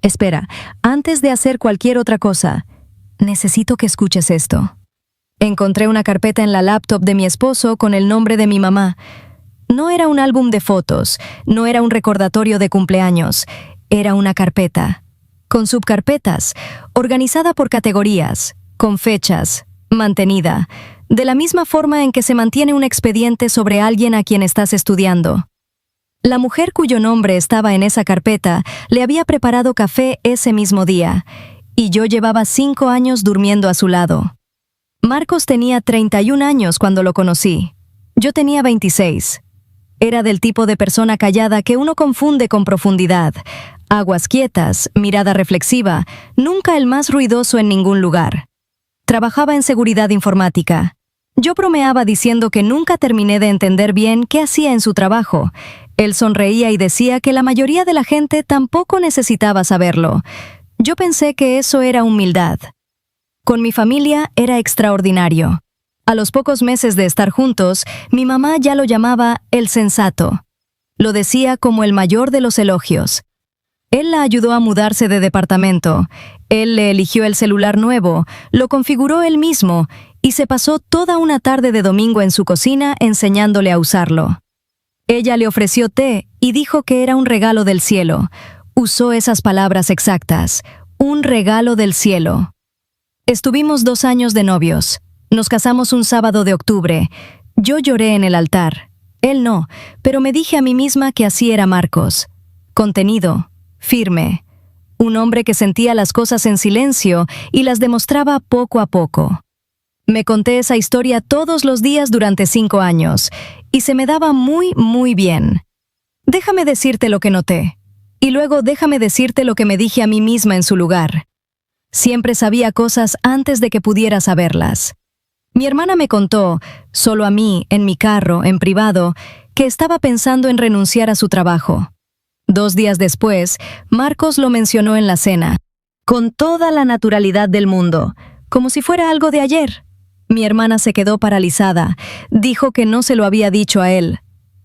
Espera, antes de hacer cualquier otra cosa, necesito que escuches esto. Encontré una carpeta en la laptop de mi esposo con el nombre de mi mamá. No era un álbum de fotos, no era un recordatorio de cumpleaños, era una carpeta, con subcarpetas, organizada por categorías, con fechas, mantenida, de la misma forma en que se mantiene un expediente sobre alguien a quien estás estudiando. La mujer cuyo nombre estaba en esa carpeta le había preparado café ese mismo día, y yo llevaba 5 años durmiendo a su lado. Marcos tenía 31 años cuando lo conocí. Yo tenía 26. Era del tipo de persona callada que uno confunde con profundidad. Aguas quietas, mirada reflexiva, nunca el más ruidoso en ningún lugar. Trabajaba en seguridad informática. Yo bromeaba diciendo que nunca terminé de entender bien qué hacía en su trabajo. Él sonreía y decía que la mayoría de la gente tampoco necesitaba saberlo. Yo pensé que eso era humildad. Con mi familia era extraordinario. A los pocos meses de estar juntos, mi mamá ya lo llamaba el sensato. Lo decía como el mayor de los elogios. Él la ayudó a mudarse de departamento. Él le eligió el celular nuevo, lo configuró él mismo y se pasó toda una tarde de domingo en su cocina enseñándole a usarlo. Ella le ofreció té y dijo que era un regalo del cielo. Usó esas palabras exactas, un regalo del cielo. Estuvimos 2 años de novios. Nos casamos un sábado de octubre. Yo lloré en el altar. Él no, pero me dije a mí misma que así era Marcos. Contenido, firme. Un hombre que sentía las cosas en silencio y las demostraba poco a poco. Me conté esa historia todos los días durante 5 años, y se me daba muy bien. Déjame decirte lo que noté, y luego déjame decirte lo que me dije a mí misma en su lugar. Siempre sabía cosas antes de que pudiera saberlas. Mi hermana me contó, solo a mí, en mi carro, en privado, que estaba pensando en renunciar a su trabajo. 2 días después, Marcos lo mencionó en la cena, con toda la naturalidad del mundo, como si fuera algo de ayer. Mi hermana se quedó paralizada, dijo que no se lo había dicho a él.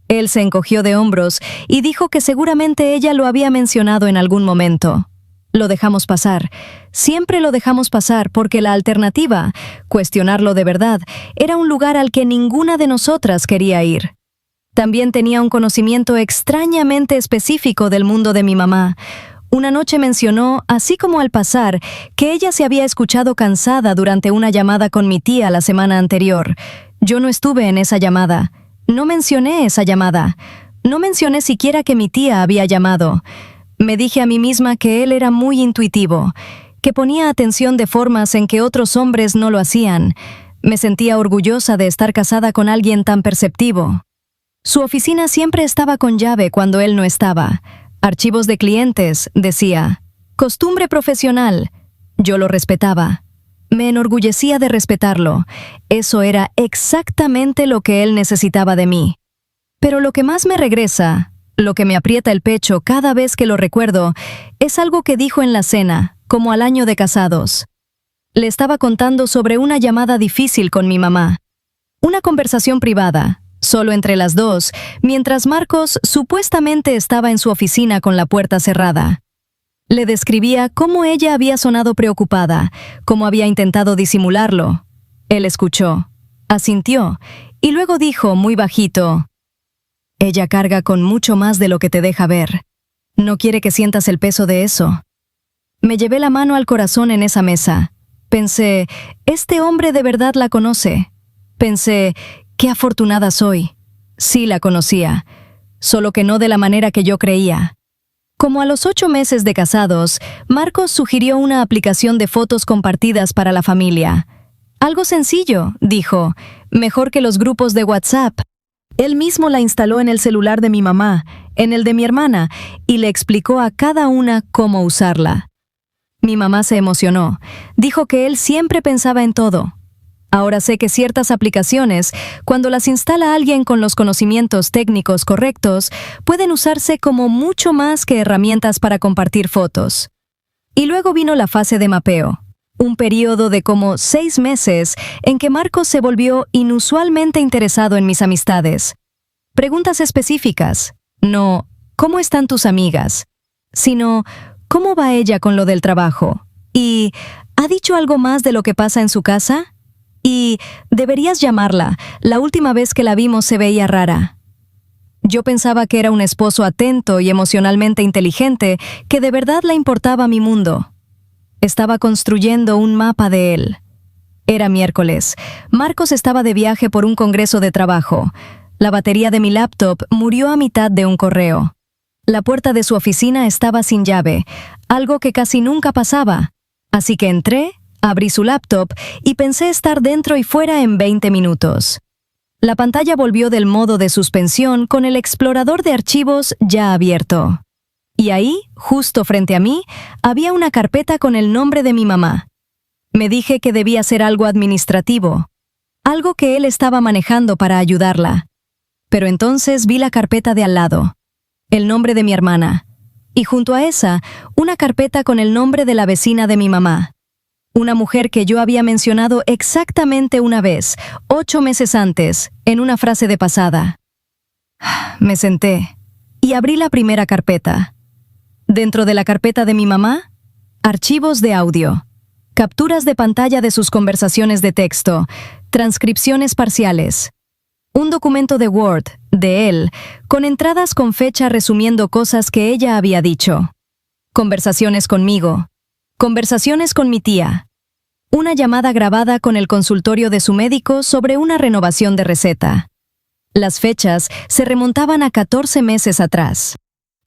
Él se encogió de hombros y dijo que seguramente ella lo había mencionado en algún momento. Lo dejamos pasar. Siempre lo dejamos pasar porque la alternativa, cuestionarlo de verdad, era un lugar al que ninguna de nosotras quería ir. También tenía un conocimiento extrañamente específico del mundo de mi mamá. Una noche mencionó, así como al pasar, que ella se había escuchado cansada durante una llamada con mi tía la semana anterior. Yo no estuve en esa llamada. No mencioné esa llamada. No mencioné siquiera que mi tía había llamado. Me dije a mí misma que él era muy intuitivo, que ponía atención de formas en que otros hombres no lo hacían. Me sentía orgullosa de estar casada con alguien tan perceptivo. Su oficina siempre estaba con llave cuando él no estaba. Archivos de clientes, decía. Costumbre profesional. Yo lo respetaba. Me enorgullecía de respetarlo. Eso era exactamente lo que él necesitaba de mí. Pero lo que más me regresa, lo que me aprieta el pecho cada vez que lo recuerdo, es algo que dijo en la cena, como al año de casados. Le estaba contando sobre una llamada difícil con mi mamá. Una conversación privada, solo entre las dos, mientras Marcos supuestamente estaba en su oficina con la puerta cerrada. Le describía cómo ella había sonado preocupada, cómo había intentado disimularlo. Él escuchó, asintió, y luego dijo muy bajito: «Ella carga con mucho más de lo que te deja ver. No quiere que sientas el peso de eso». Me llevé la mano al corazón en esa mesa. Pensé, este hombre de verdad la conoce. Pensé, qué afortunada soy. Sí la conocía, solo que no de la manera que yo creía. Como a los 8 meses de casados, Marcos sugirió una aplicación de fotos compartidas para la familia. Algo sencillo, dijo, mejor que los grupos de WhatsApp. Él mismo la instaló en el celular de mi mamá, en el de mi hermana, y le explicó a cada una cómo usarla. Mi mamá se emocionó. Dijo que él siempre pensaba en todo. Ahora sé que ciertas aplicaciones, cuando las instala alguien con los conocimientos técnicos correctos, pueden usarse como mucho más que herramientas para compartir fotos. Y luego vino la fase de mapeo, un periodo de como 6 meses en que Marcos se volvió inusualmente interesado en mis amistades. Preguntas específicas, no «¿cómo están tus amigas?», sino ¿Cómo va ella con lo del trabajo? ¿Y ha dicho algo más de lo que pasa en su casa? Y deberías llamarla. La última vez que la vimos se veía rara. Yo pensaba que era un esposo atento y emocionalmente inteligente, que de verdad le importaba mi mundo. Estaba construyendo un mapa de él. Era miércoles. Marcos estaba de viaje por un congreso de trabajo. La batería de mi laptop murió a mitad de un correo. La puerta de su oficina estaba sin llave, algo que casi nunca pasaba. Así que entré, abrí su laptop y pensé estar dentro y fuera en 20 minutos. La pantalla volvió del modo de suspensión con el explorador de archivos ya abierto. Y ahí, justo frente a mí, había una carpeta con el nombre de mi mamá. Me dije que debía ser algo administrativo, algo que él estaba manejando para ayudarla. Pero entonces vi la carpeta de al lado, el nombre de mi hermana, y junto a esa, una carpeta con el nombre de la vecina de mi mamá. Una mujer que yo había mencionado exactamente una vez, 8 meses antes, en una frase de pasada. Me senté y abrí la primera carpeta. Dentro de la carpeta de mi mamá, archivos de audio, capturas de pantalla de sus conversaciones de texto, transcripciones parciales. Un documento de Word, de él, con entradas con fecha resumiendo cosas que ella había dicho. Conversaciones conmigo. Conversaciones con mi tía. Una llamada grabada con el consultorio de su médico sobre una renovación de receta. Las fechas se remontaban a 14 meses atrás.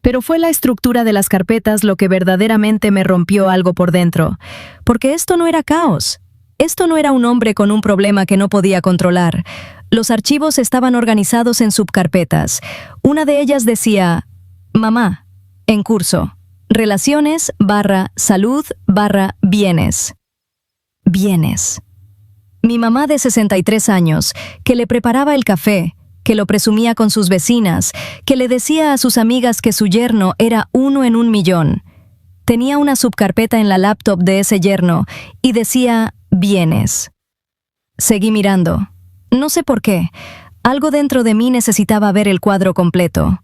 Pero fue la estructura de las carpetas lo que verdaderamente me rompió algo por dentro. Porque esto no era caos. Esto no era un hombre con un problema que no podía controlar. Los archivos estaban organizados en subcarpetas. Una de ellas decía, Mamá, en curso, relaciones / salud / bienes. Bienes. Mi mamá de 63 años, que le preparaba el café, que lo presumía con sus vecinas, que le decía a sus amigas que su yerno era 1 en 1.000.000. Tenía una subcarpeta en la laptop de ese yerno y decía, bienes. Seguí mirando. No sé por qué. Algo dentro de mí necesitaba ver el cuadro completo.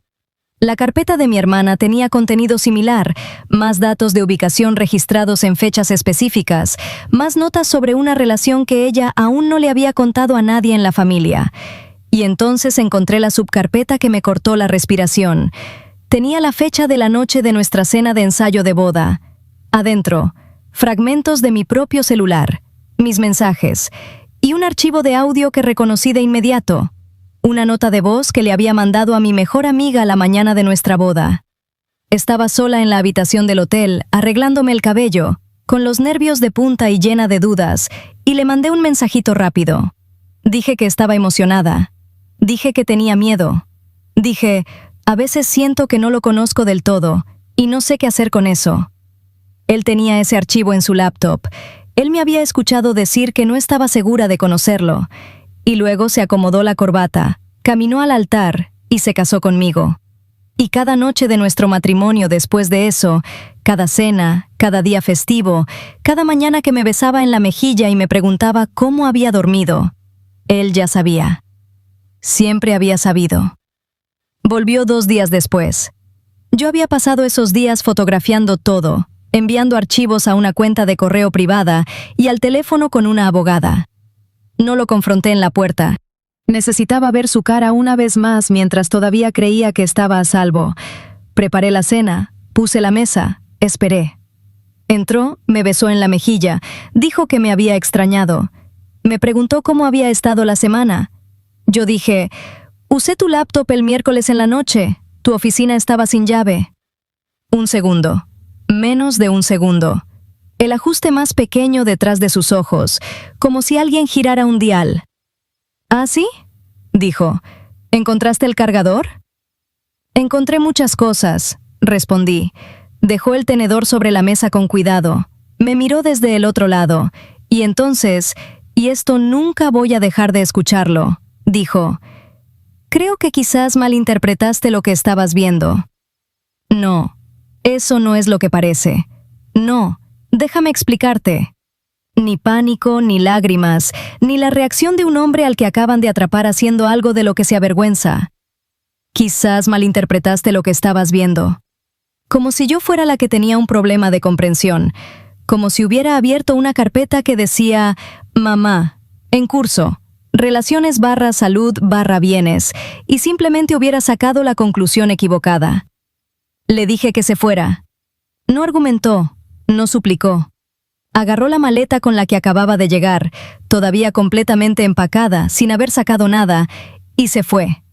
La carpeta de mi hermana tenía contenido similar, más datos de ubicación registrados en fechas específicas, más notas sobre una relación que ella aún no le había contado a nadie en la familia. Y entonces encontré la subcarpeta que me cortó la respiración. Tenía la fecha de la noche de nuestra cena de ensayo de boda. Adentro, fragmentos de mi propio celular, mis mensajes, y un archivo de audio que reconocí de inmediato. Una nota de voz que le había mandado a mi mejor amiga la mañana de nuestra boda. Estaba sola en la habitación del hotel, arreglándome el cabello, con los nervios de punta y llena de dudas, y le mandé un mensajito rápido. Dije que estaba emocionada. Dije que tenía miedo. Dije, a veces siento que no lo conozco del todo, y no sé qué hacer con eso. Él tenía ese archivo en su laptop. Él me había escuchado decir que no estaba segura de conocerlo. Y luego se acomodó la corbata, caminó al altar y se casó conmigo. Y cada noche de nuestro matrimonio después de eso, cada cena, cada día festivo, cada mañana que me besaba en la mejilla y me preguntaba cómo había dormido, él ya sabía. Siempre había sabido. Volvió 2 días después. Yo había pasado esos días fotografiando todo, enviando archivos a una cuenta de correo privada y al teléfono con una abogada. No lo confronté en la puerta. Necesitaba ver su cara una vez más mientras todavía creía que estaba a salvo. Preparé la cena, puse la mesa, esperé. Entró, me besó en la mejilla, dijo que me había extrañado. Me preguntó cómo había estado la semana. Yo dije, usé tu laptop el miércoles en la noche, tu oficina estaba sin llave. 1 segundo, menos de 1 segundo. El ajuste más pequeño detrás de sus ojos, como si alguien girara un dial. ¿Ah, sí? Dijo. ¿Encontraste el cargador? Encontré muchas cosas, respondí. Dejó el tenedor sobre la mesa con cuidado. Me miró desde el otro lado. Y entonces, y esto nunca voy a dejar de escucharlo, dijo. Creo que quizás malinterpretaste lo que estabas viendo. No, eso no es lo que parece. No. Déjame explicarte. Ni pánico, ni lágrimas, ni la reacción de un hombre al que acaban de atrapar haciendo algo de lo que se avergüenza. Quizás malinterpretaste lo que estabas viendo. como si yo fuera la que tenía un problema de comprensión, como si hubiera abierto una carpeta que decía «Mamá, en curso, relaciones/salud/bienes», y simplemente hubiera sacado la conclusión equivocada. Le dije que se fuera. No argumentó, no suplicó. Agarró la maleta con la que acababa de llegar, todavía completamente empacada, sin haber sacado nada, y se fue.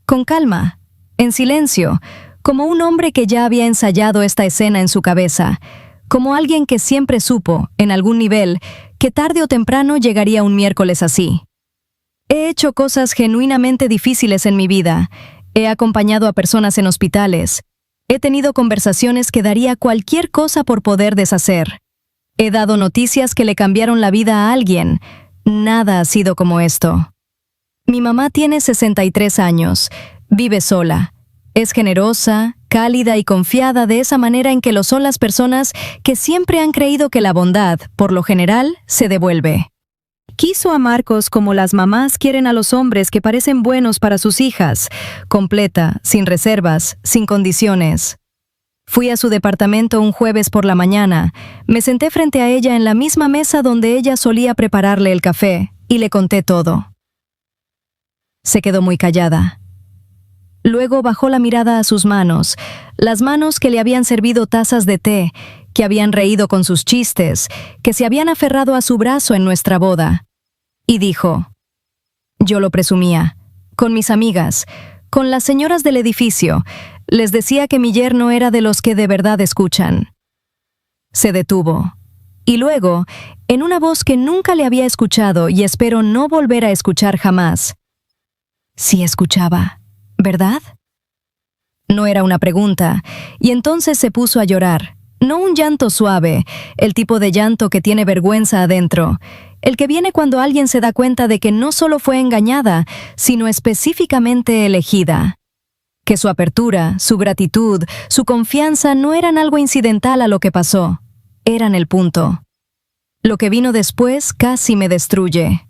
Con calma, en silencio, como un hombre que ya había ensayado esta escena en su cabeza, como alguien que siempre supo, en algún nivel, que tarde o temprano llegaría un miércoles así. He hecho cosas genuinamente difíciles en mi vida. He acompañado a personas en hospitales. He tenido conversaciones que daría cualquier cosa por poder deshacer. He dado noticias que le cambiaron la vida a alguien. Nada ha sido como esto. Mi mamá tiene 63 años. Vive sola. Es generosa, cálida y confiada de esa manera en que lo son las personas que siempre han creído que la bondad, por lo general, se devuelve. Quiso a Marcos como las mamás quieren a los hombres que parecen buenos para sus hijas, completa, sin reservas, sin condiciones. Fui a su departamento un jueves por la mañana, me senté frente a ella en la misma mesa donde ella solía prepararle el café, y le conté todo. Se quedó muy callada. Luego bajó la mirada a sus manos, las manos que le habían servido tazas de té, que habían reído con sus chistes, que se habían aferrado a su brazo en nuestra boda. Y dijo, yo lo presumía, con mis amigas, con las señoras del edificio, les decía que mi yerno era de los que de verdad escuchan. Se detuvo. Y luego, en una voz que nunca le había escuchado y espero no volver a escuchar jamás, sí escuchaba, ¿verdad? No era una pregunta, y entonces se puso a llorar. No un llanto suave, el tipo de llanto que tiene vergüenza adentro, el que viene cuando alguien se da cuenta de que no solo fue engañada, sino específicamente elegida. Que su apertura, su gratitud, su confianza no eran algo incidental a lo que pasó, eran el punto. Lo que vino después casi me destruye.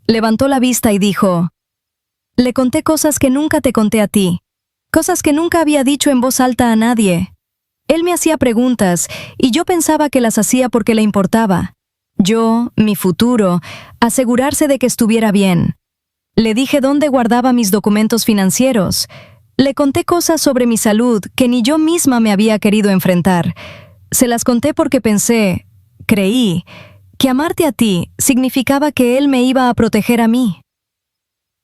Levantó la vista y dijo, le conté cosas que nunca te conté a ti, cosas que nunca había dicho en voz alta a nadie. Él me hacía preguntas y yo pensaba que las hacía porque le importaba. Yo, mi futuro, asegurarse de que estuviera bien. Le dije dónde guardaba mis documentos financieros. Le conté cosas sobre mi salud que ni yo misma me había querido enfrentar. Se las conté porque creí, que amarte a ti significaba que él me iba a proteger a mí.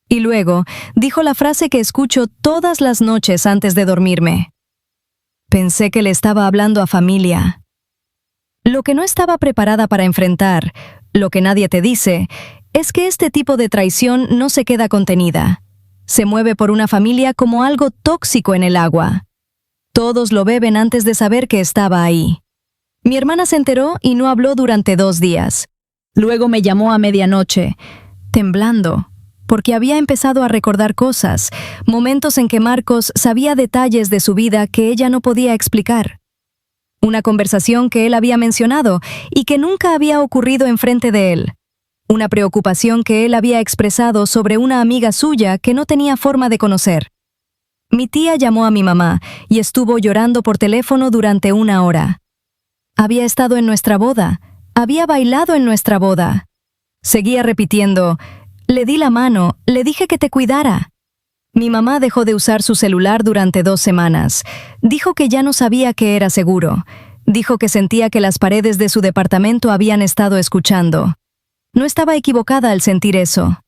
Y luego dijo la frase que escucho todas las noches antes de dormirme. Pensé que le estaba hablando a familia. Lo que no estaba preparada para enfrentar, lo que nadie te dice, es que este tipo de traición no se queda contenida. Se mueve por una familia como algo tóxico en el agua. Todos lo beben antes de saber que estaba ahí. Mi hermana se enteró y no habló durante 2 días. Luego me llamó a medianoche, temblando, porque había empezado a recordar cosas, momentos en que Marcos sabía detalles de su vida que ella no podía explicar. Una conversación que él había mencionado y que nunca había ocurrido enfrente de él. Una preocupación que él había expresado sobre una amiga suya que no tenía forma de conocer. Mi tía llamó a mi mamá y estuvo llorando por teléfono durante 1 hora. Había estado en nuestra boda, había bailado en nuestra boda. Seguía repitiendo, le di la mano, le dije que te cuidara. Mi mamá dejó de usar su celular durante 2 semanas. Dijo que ya no sabía que era seguro. Dijo que sentía que las paredes de su departamento habían estado escuchando. No estaba equivocada al sentir eso.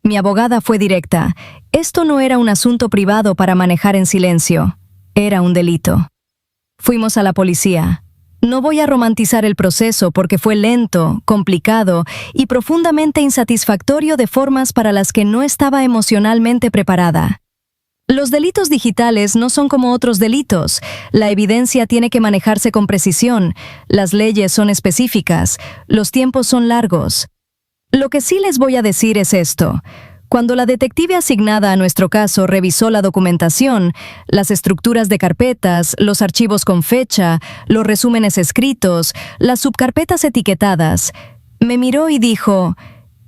Mi abogada fue directa. Esto no era un asunto privado para manejar en silencio. Era un delito. Fuimos a la policía. No voy a romantizar el proceso porque fue lento, complicado y profundamente insatisfactorio de formas para las que no estaba emocionalmente preparada. Los delitos digitales no son como otros delitos. La evidencia tiene que manejarse con precisión, las leyes son específicas, los tiempos son largos. Lo que sí les voy a decir es esto. Cuando la detective asignada a nuestro caso revisó la documentación, las estructuras de carpetas, los archivos con fecha, los resúmenes escritos, las subcarpetas etiquetadas, me miró y dijo,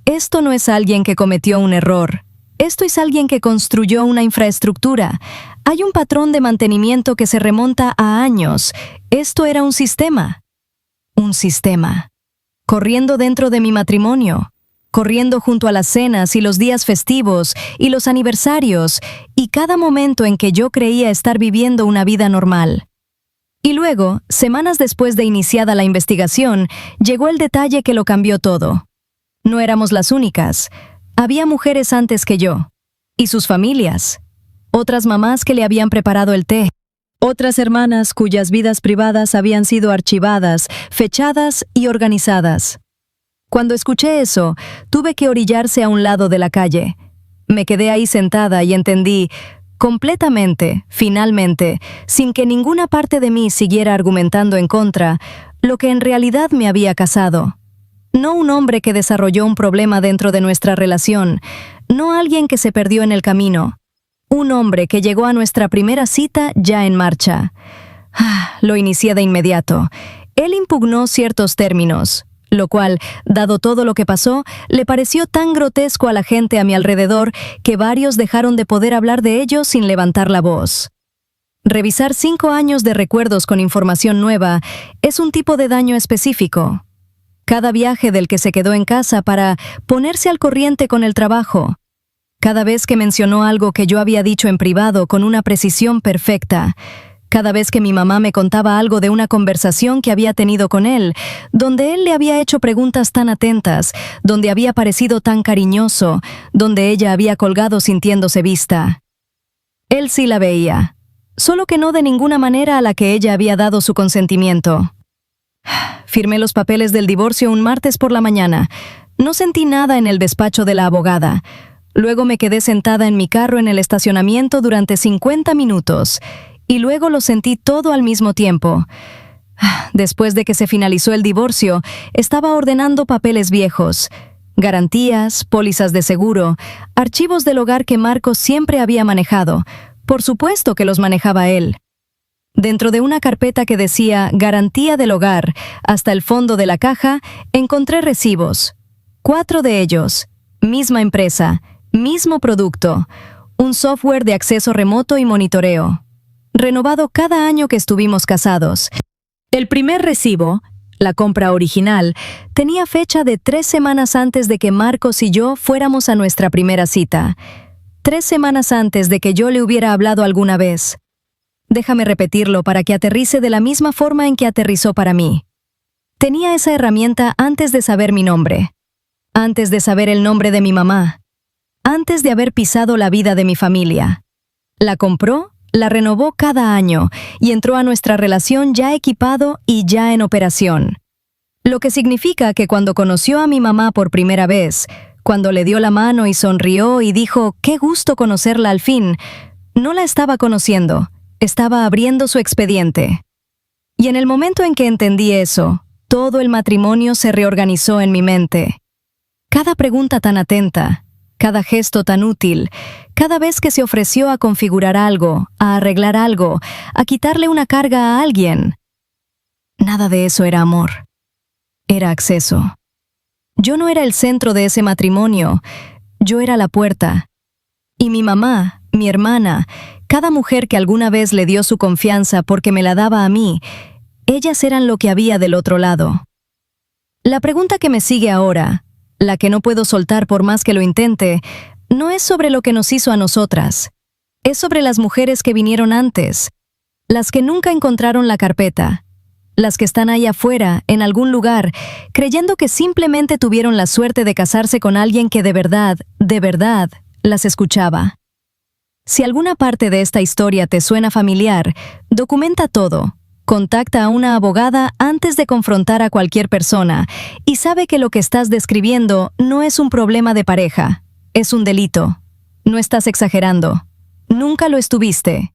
esto no es alguien que cometió un error, esto es alguien que construyó una infraestructura, Hay un patrón de mantenimiento que se remonta a años. Esto era un sistema. Un sistema. Corriendo dentro de mi matrimonio. Corriendo junto a las cenas y los días festivos y los aniversarios y cada momento en que yo creía estar viviendo una vida normal. Y luego, semanas después de iniciada la investigación, llegó el detalle que lo cambió todo. No éramos las únicas. Había mujeres antes que yo. Y sus familias. Otras mamás que le habían preparado el té. Otras hermanas cuyas vidas privadas habían sido archivadas, fechadas y organizadas. Cuando escuché eso, tuve que orillarse a un lado de la calle. Me quedé ahí sentada y entendí, completamente, finalmente, sin que ninguna parte de mí siguiera argumentando en contra, lo que en realidad me había casado. No un hombre que desarrolló un problema dentro de nuestra relación, no alguien que se perdió en el camino. Un hombre que llegó a nuestra primera cita ya en marcha. Lo inicié de inmediato. Él impugnó ciertos términos, lo cual, dado todo lo que pasó, le pareció tan grotesco a la gente a mi alrededor que varios dejaron de poder hablar de ello sin levantar la voz. Revisar 5 años de recuerdos con información nueva es un tipo de daño específico. Cada viaje del que se quedó en casa para ponerse al corriente con el trabajo. Cada vez que mencionó algo que yo había dicho en privado con una precisión perfecta. Cada vez que mi mamá me contaba algo de una conversación que había tenido con él, donde él le había hecho preguntas tan atentas, donde había parecido tan cariñoso, donde ella había colgado sintiéndose vista. Él sí la veía, solo que no de ninguna manera a la que ella había dado su consentimiento. Firmé los papeles del divorcio un martes por la mañana. No sentí nada en el despacho de la abogada. Luego me quedé sentada en mi carro en el estacionamiento durante 50 minutos. Y luego lo sentí todo al mismo tiempo. Después de que se finalizó el divorcio, estaba ordenando papeles viejos. Garantías, pólizas de seguro, archivos del hogar que Marcos siempre había manejado. Por supuesto que los manejaba él. Dentro de una carpeta que decía Garantía del hogar, hasta el fondo de la caja, encontré recibos. 4 de ellos. Misma empresa. Mismo producto, un software de acceso remoto y monitoreo, renovado cada año que estuvimos casados. El primer recibo, la compra original, tenía fecha de 3 semanas antes de que Marcos y yo fuéramos a nuestra primera cita. 3 semanas antes de que yo le hubiera hablado alguna vez. Déjame repetirlo para que aterrice de la misma forma en que aterrizó para mí. Tenía esa herramienta antes de saber mi nombre, antes de saber el nombre de mi mamá, antes de haber pisado la vida de mi familia. La compró, la renovó cada año y entró a nuestra relación ya equipado y ya en operación. Lo que significa que cuando conoció a mi mamá por primera vez, cuando le dio la mano y sonrió y dijo, «Qué gusto conocerla al fin», no la estaba conociendo, estaba abriendo su expediente. Y en el momento en que entendí eso, todo el matrimonio se reorganizó en mi mente. Cada pregunta tan atenta, cada gesto tan útil, cada vez que se ofreció a configurar algo, a arreglar algo, a quitarle una carga a alguien. Nada de eso era amor. Era acceso. Yo no era el centro de ese matrimonio, yo era la puerta. Y mi mamá, mi hermana, cada mujer que alguna vez le dio su confianza porque me la daba a mí, ellas eran lo que había del otro lado. La pregunta que me sigue ahora, la que no puedo soltar por más que lo intente, no es sobre lo que nos hizo a nosotras. Es sobre las mujeres que vinieron antes, las que nunca encontraron la carpeta, las que están ahí afuera, en algún lugar, creyendo que simplemente tuvieron la suerte de casarse con alguien que de verdad, las escuchaba. Si alguna parte de esta historia te suena familiar, documenta todo. Contacta a una abogada antes de confrontar a cualquier persona y sabe que lo que estás describiendo no es un problema de pareja, es un delito. No estás exagerando. Nunca lo estuviste.